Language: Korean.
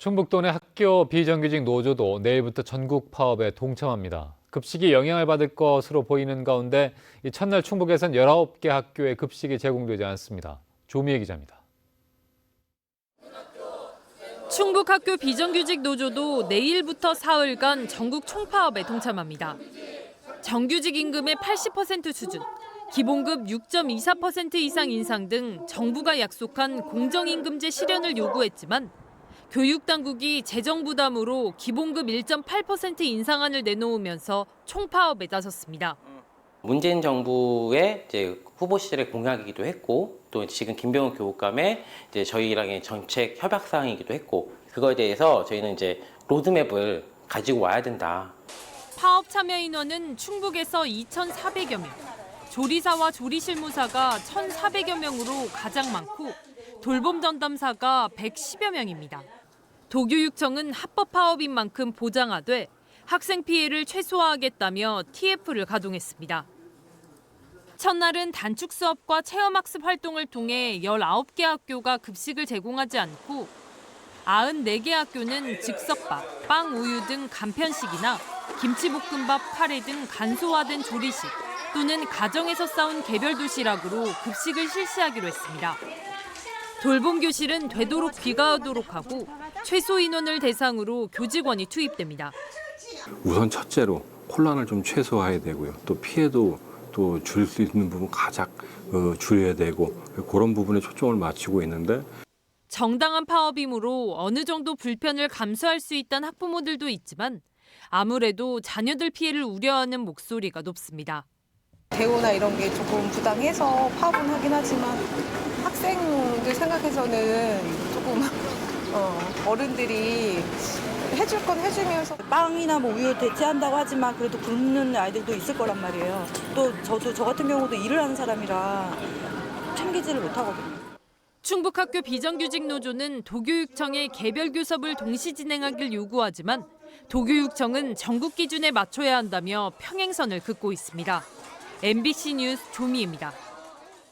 충북도 내 학교 비정규직 노조도 내일부터 전국 파업에 동참합니다. 급식이 영향을 받을 것으로 보이는 가운데 이 첫날 충북에선 19개 학교에 급식이 제공되지 않습니다. 조미애 기자입니다. 충북 학교 비정규직 노조도 내일부터 사흘간 전국 총파업에 동참합니다. 정규직 임금의 80% 수준, 기본급 6.24% 이상 인상 등 정부가 약속한 공정임금제 실현을 요구했지만 교육당국이 재정 부담으로 기본급 1.8% 인상안을 내놓으면서 총파업에 나섰습니다. 문재인 정부의 이제 후보 시절의 공약이기도 했고, 또 지금 김병욱 교육감의 이제 저희랑의 정책 협약 사항이기도 했고, 그거에 대해서 저희는 이제 로드맵을 가지고 와야 된다. 파업 참여 인원은 충북에서 2,400여 명, 조리사와 조리실무사가 1,400여 명으로 가장 많고 돌봄 전담사가 110여 명입니다. 도교육청은 합법 파업인 만큼 보장하되 학생 피해를 최소화하겠다며 TF를 가동했습니다. 첫날은 단축 수업과 체험학습 활동을 통해 19개 학교가 급식을 제공하지 않고 94개 학교는 즉석밥, 빵, 우유 등 간편식이나 김치볶음밥, 카레 등 간소화된 조리식 또는 가정에서 싸운 개별 도시락으로 급식을 실시하기로 했습니다. 돌봄 교실은 되도록 귀가하도록 하고 최소 인원을 대상으로 교직원이 투입됩니다. 우선 첫째로 혼란을 좀 최소화해야 되고요. 또 피해도 또 줄 수 있는 부분 가장 줄여야 되고 그런 부분에 초점을 맞추고 있는데 정당한 파업이므로 어느 정도 불편을 감수할 수 있다는 학부모들도 있지만 아무래도 자녀들 피해를 우려하는 목소리가 높습니다. 대우나 이런 게 조금 부당해서 파업은 하긴 하지만 학생들 생각해서는 조금 어른들이 해줄 건 해주면서 빵이나 뭐 우유 대체한다고 하지만 그래도 굶는 아이들도 있을 거란 말이에요. 또 저 같은 경우도 일을 하는 사람이라 챙기지를 못하거든요. 충북학교 비정규직 노조는 도교육청에 개별 교섭을 동시 진행하길 요구하지만 도교육청은 전국 기준에 맞춰야 한다며 평행선을 긋고 있습니다. MBC 뉴스 조미애입니다.